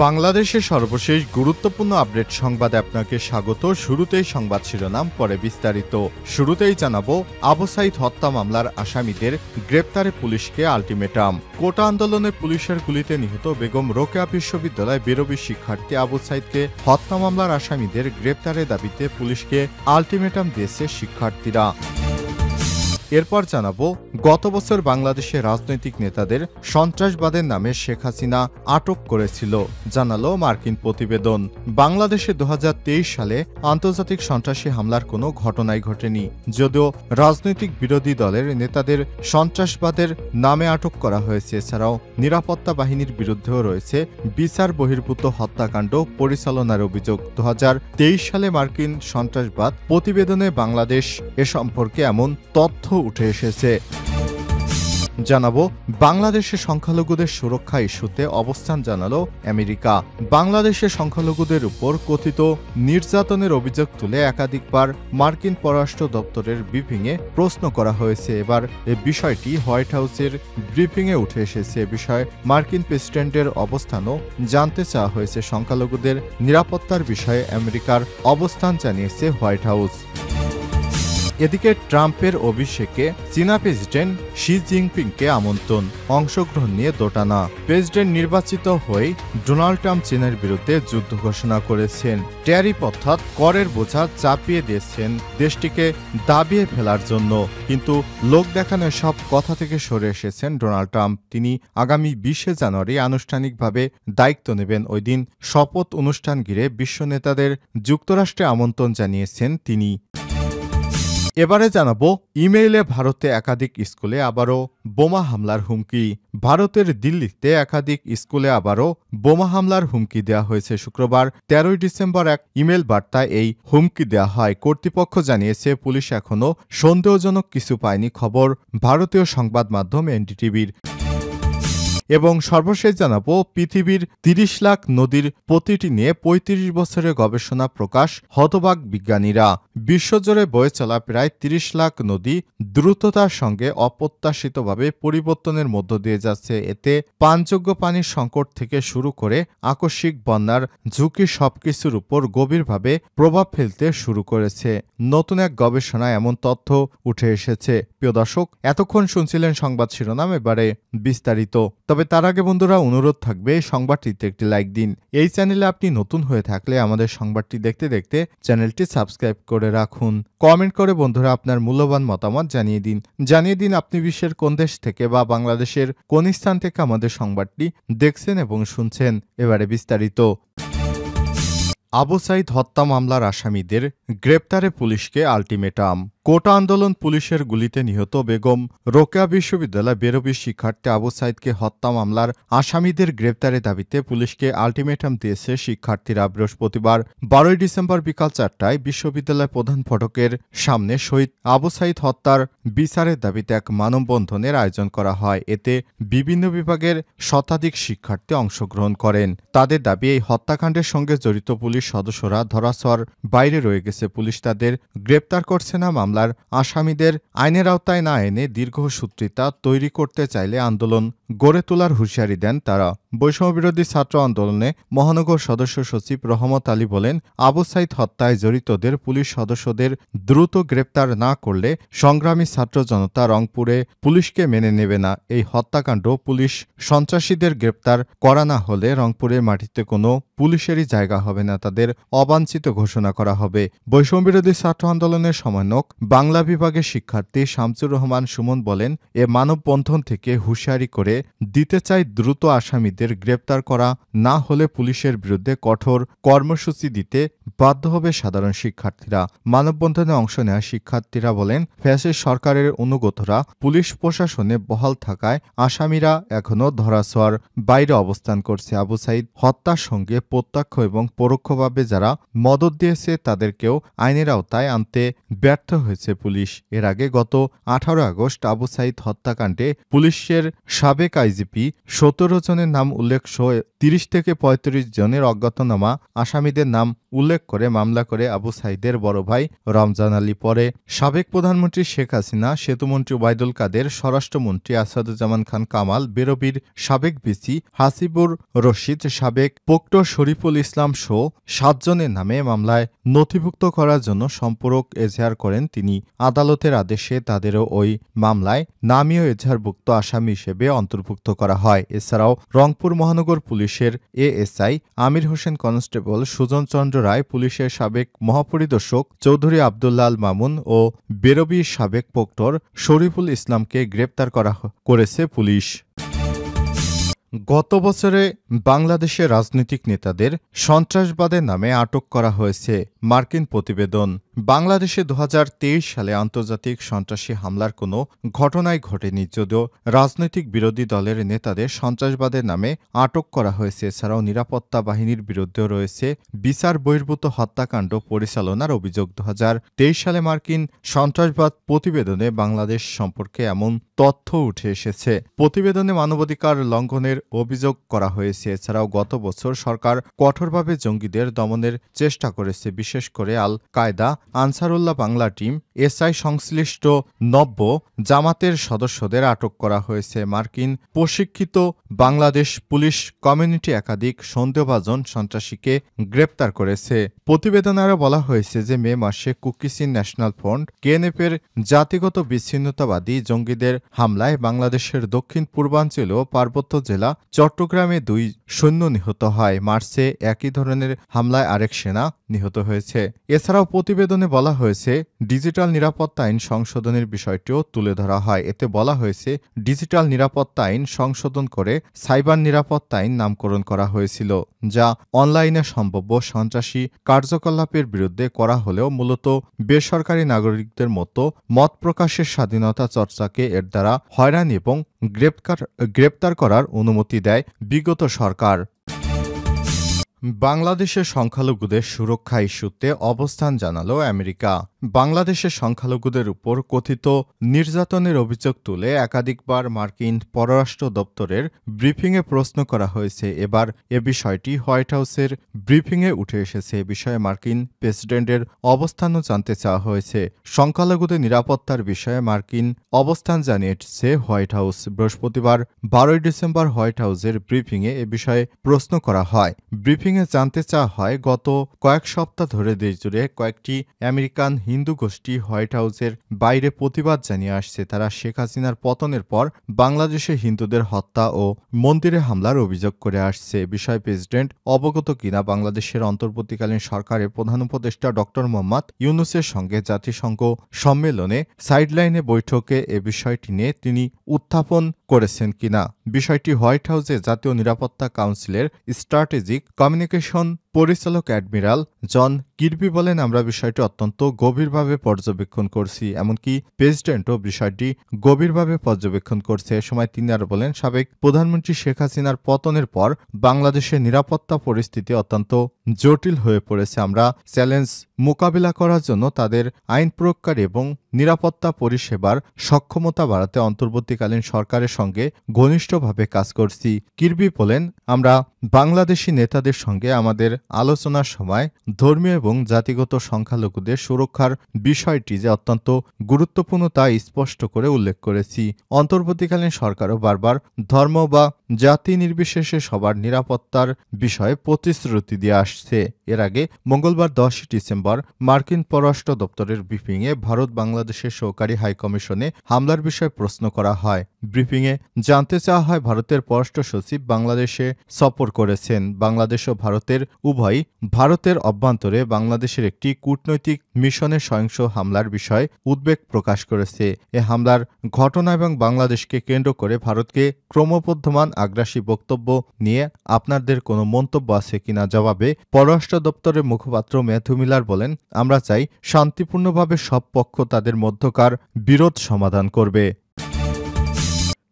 বাংলাদেশের সর্বশেষ গুরুত্বপূর্ণ আপডেট সংবাদে আপনাকে স্বাগত। শুরুতেই সংবাদ শিরোনাম, পরে বিস্তারিত। শুরুতেই জানাবো, আবু সাইদ হত্যা মামলার আসামিদের গ্রেপ্তারে পুলিশকে আলটিমেটাম। কোটা আন্দোলনে পুলিশের গুলিতে নিহত বেগম রোকেয়া বিশ্ববিদ্যালয় বেরোবি শিক্ষার্থী আবু সাইদকে হত্যা মামলার আসামিদের গ্রেপ্তারের দাবিতে পুলিশকে আলটিমেটাম দিয়েছে শিক্ষার্থীরা। এরপর জানাবো, গত বছর বাংলাদেশের রাজনৈতিক নেতাদের সন্ত্রাসবাদের নামে শেখ হাসিনা আটক করেছিল, জানালো মার্কিন প্রতিবেদন। বাংলাদেশে 2023 সালে আন্তর্জাতিক সন্ত্রাসী হামলার কোনো ঘটনাই ঘটেনি, যদিও রাজনৈতিক বিরোধী দলের নেতাদের সন্ত্রাসবাদের নামে আটক করা হয়েছে। এছাড়াও নিরাপত্তা বাহিনীর বিরুদ্ধেও রয়েছে বিচার বহির্ভূত হত্যাকাণ্ড পরিচালনার অভিযোগ। 2023 সালে মার্কিন সন্ত্রাসবাদ প্রতিবেদনে বাংলাদেশ এ সম্পর্কে এমন তথ্য উঠে এসেছে। জানাবো, বাংলাদেশের সংখ্যালঘুদের সুরক্ষা ইস্যুতে অবস্থান জানালো আমেরিকা। বাংলাদেশের সংখ্যালঘুদের উপর কথিত নির্যাতনের অভিযোগ তুলে একাধিকবার মার্কিন পররাষ্ট্র দপ্তরের ব্রিফিংয়ে প্রশ্ন করা হয়েছে। এবার এই বিষয়টি হোয়াইট হাউসের ব্রিফিংয়ে উঠে এসেছে। এ বিষয়ে মার্কিন প্রেসিডেন্টের অবস্থানও জানতে চাওয়া হয়েছে। সংখ্যালঘুদের নিরাপত্তার বিষয়ে আমেরিকার অবস্থান জানিয়েছে হোয়াইট হাউস। এদিকে ট্রাম্পের অভিষেকে চীনা প্রেসিডেন্ট শি জিনপিংকে আমন্ত্রণ, অংশগ্রহণ নিয়ে দোটানা। প্রেসিডেন্ট নির্বাচিত হয়ে ডোনাল্ড ট্রাম্প চীনের বিরুদ্ধে যুদ্ধ ঘোষণা করেছেন। ট্যারিফ অর্থাৎ করের বোঝা চাপিয়ে দিয়েছেন দেশটিকে দাবিয়ে ফেলার জন্য। কিন্তু লোক দেখানো সব কথা থেকে সরে এসেছেন ডোনাল্ড ট্রাম্প। তিনি আগামী 20 জানুয়ারি আনুষ্ঠানিকভাবে দায়িত্ব নেবেন। ওই দিন শপথ অনুষ্ঠান ঘিরে বিশ্ব নেতাদের যুক্তরাষ্ট্রে আমন্ত্রণ জানিয়েছেন তিনি। এবারে জানাবো, ইমেইলে ভারতে একাধিক স্কুলে আবারও বোমা হামলার হুমকি। ভারতের দিল্লিতে একাধিক স্কুলে আবারও বোমা হামলার হুমকি দেওয়া হয়েছে। শুক্রবার 13 ডিসেম্বর এক ইমেল বার্তায় এই হুমকি দেওয়া হয়। কর্তৃপক্ষ জানিয়েছে, পুলিশ এখনও সন্দেহজনক কিছু পায়নি, খবর ভারতীয় সংবাদ মাধ্যম এনডিটিভির। এবং সর্বশেষ জানাবো, পৃথিবীর 30 লাখ নদীর প্রতিটি নিয়ে 35 বছরের গবেষণা প্রকাশ, হতবাক বিজ্ঞানীরা। বিশ্বজুড়ে বয়ে চলা প্রায় 30 লাখ নদী দ্রুততার সঙ্গে অপ্রত্যাশিতভাবে পরিবর্তনের মধ্য দিয়ে যাচ্ছে। এতে পানযোগ্য পানির সংকট থেকে শুরু করে আকস্মিক বন্যার ঝুঁকি সবকিছুর উপর গভীরভাবে প্রভাব ফেলতে শুরু করেছে। নতুন এক গবেষণায় এমন তথ্য উঠে এসেছে। প্রিয় দর্শক, এতক্ষণ শুনছিলেন সংবাদ শিরোনাম, এবারে বিস্তারিত। তবে তার আগে বন্ধুরা, অনুরোধ থাকবে সংবাদটিতে একটি লাইক দিন। এই চ্যানেলে আপনি নতুন হয়ে থাকলে আমাদের সংবাদটি দেখতে দেখতে চ্যানেলটি সাবস্ক্রাইব করে রাখুন। কমেন্ট করে বন্ধুরা আপনার মূল্যবান মতামত জানিয়ে দিন আপনি বিশ্বের কোন দেশ থেকে বা বাংলাদেশের কোন স্থান থেকে আমাদের সংবাদটি দেখছেন এবং শুনছেন। এবারে বিস্তারিত। আবু সাইদ হত্যা মামলার আসামিদের গ্রেপ্তারে পুলিশকে আলটিমেটাম। কোটা আন্দোলন পুলিশের গুলিতে নিহত বেগম রোকেয়া বিশ্ববিদ্যালয় বেরোবি শিক্ষার্থী আবু সাইদকে হত্যা মামলার আসামিদের গ্রেপ্তারের দাবিতে পুলিশকে আলটিমেটাম দিয়েছে শিক্ষার্থীরা। বৃহস্পতিবার 12 ডিসেম্বর বিকাল 4টায় বিশ্ববিদ্যালয় প্রধান ফটকের সামনে শহীদ আবু সাইদ হত্যার বিচারের দাবিতে এক মানববন্ধনের আয়োজন করা হয়। এতে বিভিন্ন বিভাগের শতাধিক শিক্ষার্থী অংশগ্রহণ করেন। তাদের দাবি, এই হত্যাকাণ্ডের সঙ্গে জড়িত পুলিশ সদস্যরা ধরাছোঁয়ার বাইরে রয়ে গেছে। পুলিশ তাদের গ্রেপ্তার করছে না। মামলার আসামিদের আইনের আওতায় না এনে দীর্ঘসূত্রিতা তৈরি করতে চাইলে আন্দোলন গড়ে তোলার হুঁশিয়ারি দেন তারা। বৈষম্যবিরোধী ছাত্র আন্দোলনে মহানগর সদস্য সচিব রহমত আলী বলেন, আবু সাইদ হত্যায় জড়িতদের পুলিশ সদস্যদের দ্রুত গ্রেপ্তার না করলে সংগ্রামী ছাত্র জনতা রংপুরে পুলিশকে মেনে নেবে না। এই হত্যাকাণ্ড পুলিশ সন্ত্রাসীদের গ্রেপ্তার করা না হলে রংপুরের মাটিতে কোনো পুলিশেরই জায়গা হবে না, তাদের অবাঞ্ছিত ঘোষণা করা হবে। বৈষম্যবিরোধী ছাত্র আন্দোলনের সমন্বয়ক বাংলা বিভাগের শিক্ষার্থী শামসুর রহমান সুমন বলেন, এ মানববন্ধন থেকে হুঁশিয়ারি করে দিতে চাই, দ্রুত আসামিদের গ্রেপ্তার করা না হলে পুলিশের বিরুদ্ধে কঠোর কর্মসূচি দিতে বাধ্য হবে সাধারণ শিক্ষার্থীরা। মানববন্ধনে অংশ নেওয়া শিক্ষার্থীরা বলেন, ফ্যাসিস্ট সরকারের অনুগতরা পুলিশ প্রশাসনে বহাল থাকায় আসামিরা এখনও ধরাছোঁয়ার বাইরে অবস্থান করছে। আবু সাইদ হত্যার সঙ্গে প্রত্যক্ষ এবং পরোক্ষভাবে যারা মদদ দিয়েছে তাদেরকেও আইনের আওতায় আনতে ব্যর্থ হয়েছে পুলিশ। এর আগে গত 18 আগস্ট আবু সাইদ হত্যাকাণ্ডে পুলিশের সাবেক আইজিপি 17 জনের নাম উল্লেখ সহ ৩০ থেকে ৩৫ জনের অজ্ঞাতনামা আসামিদের নাম উল্লেখ করে মামলা করে আবু সাঈদের বড় ভাই রমজান আলী, পরে সাবেক প্রধানমন্ত্রী শেখ হাসিনা, সেতুমন্ত্রী ওবায়দুল কাদের, স্বরাষ্ট্রমন্ত্রী আসাদুজ্জামান খান কামাল, বেরবির সাবেক ভিসি হাসিবুর রশিদ, সাবেক প্রক্টর শরীফুল ইসলাম সহ ৭ জনের নামে মামলায় নথিভুক্ত করার জন্য সম্পূরক এজাহার করেন তিনি। আদালতের আদেশে তাদেরও ওই মামলায় নামীয় এজাহারভুক্ত আসামি হিসেবে অন্তর্ভুক্ত করা হয়। এছাড়াও রংপুর মহানগর পুলিশের এএসআই আমির হোসেন, কনস্টেবল সুজন চন্দ্র রায়, পুলিশের সাবেক মহাপরিদর্শক চৌধুরী আবদুল্লাহ আল মামুন ও বেরবির সাবেক প্রক্টর শরীফুল ইসলামকে গ্রেপ্তার করেছে পুলিশ। গত বছরে বাংলাদেশের রাজনৈতিক নেতাদের সন্ত্রাসবাদের নামে আটক করা হয়েছে। মার্কিন প্রতিবেদন। বাংলাদেশে ২০২৩ সালে আন্তর্জাতিক সন্ত্রাসী হামলার কোনো ঘটনাই ঘটেনি, যদিও রাজনৈতিক বিরোধী দলের নেতাদের সন্ত্রাসবাদের নামে আটক করা হয়েছে। এছাড়াও নিরাপত্তা বাহিনীর বিরুদ্ধেও রয়েছে বিচার বহির্ভূত হত্যাকাণ্ড পরিচালনার অভিযোগ। ২০২৩ সালে মার্কিন সন্ত্রাসবাদ প্রতিবেদনে বাংলাদেশ সম্পর্কে এমন তথ্য উঠে এসেছে। প্রতিবেদনে মানবাধিকার লঙ্ঘনের অভিযোগ করা হয়েছে। এছাড়াও গত বছর সরকার কঠোরভাবে জঙ্গিদের দমনের চেষ্টা করেছে। বিশেষ করে আল কায়দা, আনসারুল্লাহ বাংলা টিম, এসআই সংশ্লিষ্ট নব্য জামাতের সদস্যদের আটক করা হয়েছে। মার্কিন প্রশিক্ষিত বাংলাদেশ পুলিশ কমিউনিটি একাধিক সন্দেহভাজন সন্ত্রাসীকে গ্রেপ্তার করেছে। প্রতিবেদনে আরও বলা হয়েছে যে মে মাসে কুকিসিন ন্যাশনাল ফ্রন্ট কেএনএফ-এর জাতিগত বিচ্ছিন্নতাবাদী জঙ্গিদের হামলায় বাংলাদেশের দক্ষিণ পূর্বাঞ্চল ও পার্বত্য জেলা চট্টগ্রামে ২ সৈন্য নিহত হয়। মার্চে একই ধরনের হামলায় আরেক সেনা নিহত হয়েছে। এছাড়াও প্রতিবেদনে বলা হয়েছে ডিজিটাল নিরাপত্তা আইন সংশোধনের বিষয়টিও তুলে ধরা হয়। এতে বলা হয়েছে ডিজিটাল নিরাপত্তা আইন সংশোধন করে সাইবার নিরাপত্তা আইন নামকরণ করা হয়েছিল, যা অনলাইনে সম্ভাব্য সন্ত্রাসী কার্যকলাপের বিরুদ্ধে করা হলেও মূলত বেসরকারি নাগরিকদের মতো মত প্রকাশের স্বাধীনতা চর্চাকে এর দ্বারা হয়রানি এবং গ্রেপ্তার করার অনুমতি দেয় বিগত সরকার। বাংলাদেশের সংখ্যালঘুদের সুরক্ষা ইস্যুতে অবস্থান জানালো আমেরিকা। বাংলাদেশের সংখ্যালঘুদের উপর কথিত নির্যাতনের অভিযোগ তুলে একাধিকবার মার্কিন পররাষ্ট্র দপ্তরের ব্রিফিংয়ে প্রশ্ন করা হয়েছে। এবার এ বিষয়টি হোয়াইট হাউসের ব্রিফিংয়ে উঠে এসেছে। এ বিষয়ে মার্কিন প্রেসিডেন্টের অবস্থানও জানতে চাওয়া হয়েছে। সংখ্যালঘুদের নিরাপত্তার বিষয়ে মার্কিন অবস্থান জানিয়েছে হোয়াইট হাউস। বৃহস্পতিবার ১২ ডিসেম্বর হোয়াইট হাউসের ব্রিফিংয়ে এ বিষয়ে প্রশ্ন করা হয়। ব্রিফিংয়ে জানতে চাওয়া হয়, গত কয়েক সপ্তাহ ধরে দেশজুড়ে কয়েকটি আমেরিকান হিন্দু গোষ্ঠী হোয়াইট হাউসের বাইরে প্রতিবাদ জানিয়ে আসছে। তারা শেখ হাসিনার পতনের পর বাংলাদেশে হিন্দুদের হত্যা ও মন্দিরে হামলার অভিযোগ করে আসছে। বিষয়ে প্রেসিডেন্ট অবগত কিনা বাংলাদেশের অন্তর্বর্তীকালীন সরকারের প্রধান উপদেষ্টা ড মোহাম্মদ ইউনূসের সঙ্গে জাতিসংঘ সম্মেলনে সাইডলাইনে বৈঠকে এ বিষয়টি নিয়ে তিনি উত্থাপন করেছেন কিনা। বিষয়টি হোয়াইট হাউসে জাতীয় নিরাপত্তা কাউন্সিলের স্ট্র্যাটেজিক কমিউনিকেশন পরিচালক অ্যাডমিরাল জন কির্বি বলেন, আমরা বিষয়টি অত্যন্ত গভীরভাবে পর্যবেক্ষণ করছি। এমনকি প্রেসিডেন্টও বিষয়টি গভীরভাবে পর্যবেক্ষণ করছে। এ সময় তিনি আরও বলেন, সাবেক প্রধানমন্ত্রী শেখ হাসিনার পতনের পর বাংলাদেশের নিরাপত্তা পরিস্থিতি অত্যন্ত জটিল হয়ে পড়েছে। আমরা চ্যালেঞ্জ মোকাবিলা করার জন্য তাদের আইন প্রয়োগকারী এবং নিরাপত্তা পরিষেবার সক্ষমতা বাড়াতে অন্তর্বর্তীকালীন সরকারের সঙ্গে ঘনিষ্ঠভাবে কাজ করছি। কির্বি বলেন, আমরা বাংলাদেশি নেতাদের সঙ্গে আমাদের আলোচনার সময় ধর্মীয় এবং জাতিগত সংখ্যালঘুদের সুরক্ষার বিষয়টি যে অত্যন্ত গুরুত্বপূর্ণ তা স্পষ্ট করে উল্লেখ করেছি। অন্তর্বর্তীকালীন সরকারও বারবার ধর্ম বা জাতি নির্বিশেষে সবার নিরাপত্তার বিষয়ে প্রতিশ্রুতি দিয়ে আসছে। এর আগে মঙ্গলবার ১০ ডিসেম্বর মার্কিন পররাষ্ট্র দপ্তরের ব্রিফিংয়ে ভারত বাংলাদেশের সহকারী হাইকমিশনে হামলার বিষয়ে প্রশ্ন করা হয়। ব্রিফিংয়ে জানতে চাওয়া হয়, ভারতের পররাষ্ট্র সচিব বাংলাদেশে সফর করেছেন। বাংলাদেশ ও ভারতের উভয়ই ভারতের অভ্যন্তরে বাংলাদেশের একটি কূটনৈতিক মিশনের সহিংস হামলার বিষয়ে উদ্বেগ প্রকাশ করেছে। এ হামলার ঘটনা এবং বাংলাদেশকে কেন্দ্র করে ভারতকে ক্রমবর্ধমান আগ্রাসী বক্তব্য নিয়ে আপনাদের কোনো মন্তব্য আছে কিনা জবাবে পররাষ্ট্র দপ্তরের মুখপাত্র ম্যাথু মিলার বলেন, আমরা চাই শান্তিপূর্ণভাবে সব পক্ষ তাদের মধ্যকার বিরোধ সমাধান করবে।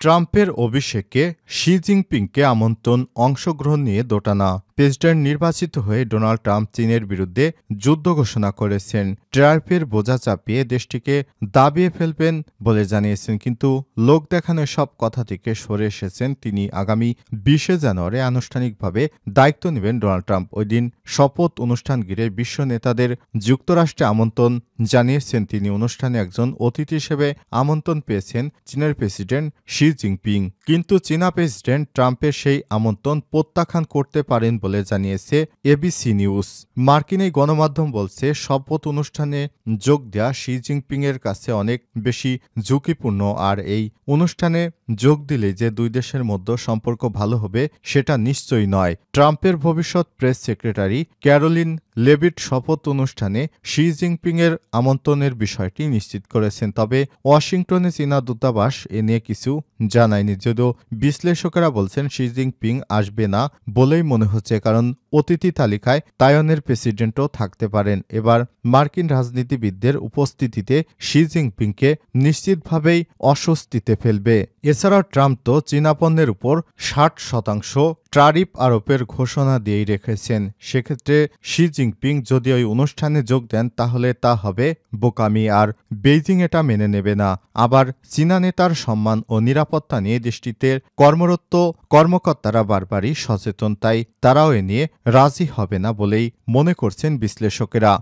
ট্রাম্পের অভিষেকে শি জিনপিংকে আমন্ত্রণ, অংশগ্রহণ নিয়ে দোটানা। প্রেসিডেন্ট নির্বাচিত হয়ে ডোনাল্ড ট্রাম্প চীনের বিরুদ্ধে যুদ্ধ ঘোষণা করেছেন। ট্রাম্পের বোঝা চাপিয়ে দেশটিকে দাবিয়ে ফেলবেন বলে জানিয়েছেন, কিন্তু লোক দেখানো সব কথা থেকে সরে এসেছেন তিনি। আগামী 20শে জানুয়ারি আনুষ্ঠানিকভাবে দায়িত্ব নেবেন ডোনাল্ড ট্রাম্প। ওই দিন শপথ অনুষ্ঠান ঘিরে বিশ্ব নেতাদের যুক্তরাষ্ট্রে আমন্ত্রণ জানিয়েছেন তিনি। অনুষ্ঠানে একজন অতিথি হিসেবে আমন্ত্রণ পেয়েছেন চীনের প্রেসিডেন্ট শি জিনপিং, কিন্তু চীনা প্রেসিডেন্ট ট্রাম্পের সেই আমন্ত্রণ প্রত্যাখ্যান করতে পারেন বলে জানিয়েছে এবিসি নিউজ। মার্কিন এই গণমাধ্যম বলছে, শপথ অনুষ্ঠানে যোগ দেওয়া শি জিনপিং এর কাছে অনেক বেশি ঝুঁকিপূর্ণ, আর এই অনুষ্ঠানে যোগ দিলে যে দুই দেশের মধ্যে সম্পর্ক ভালো হবে সেটা নিশ্চয়ই নয়। ট্রাম্পের ভবিষ্যৎ প্রেস সেক্রেটারি ক্যারোলিন লেভিট শপথ অনুষ্ঠানে শি জিনপিং এর আমন্ত্রণের বিষয়টি নিশ্চিত করেছেন, তবে ওয়াশিংটনে চীনা দূতাবাস এ নিয়ে কিছু জানায়নি। যদিও বিশ্লেষকেরা বলছেন শি জিনপিং আসবে না বলেই মনে হচ্ছে, কারণ অতিথি তালিকায় তাইওয়ানের প্রেসিডেন্টও থাকতে পারেন। এবার মার্কিন রাজনীতিবিদদের উপস্থিতিতে শি জিনপিংকে নিশ্চিতভাবেই অস্বস্তিতে ফেলবে। এছাড়াও ট্রাম্প তো চীনা পণ্যের উপর 60% ট্যারিফ আরোপের ঘোষণা দিয়েই রেখেছেন। সেক্ষেত্রে শি জিনপিং যদি ওই অনুষ্ঠানে যোগ দেন তাহলে তা হবে বোকামি, আর বেইজিং এটা মেনে নেবে না। আবার চীনা নেতার সম্মান ও নিরাপত্তা নিয়ে দেশটিতে কর্মরত কর্মকর্তারা বারবারই সচেতন, তাই তারাও এ নিয়ে রাজি হবে না বলেই মনে করছেন বিশ্লেষকেরা।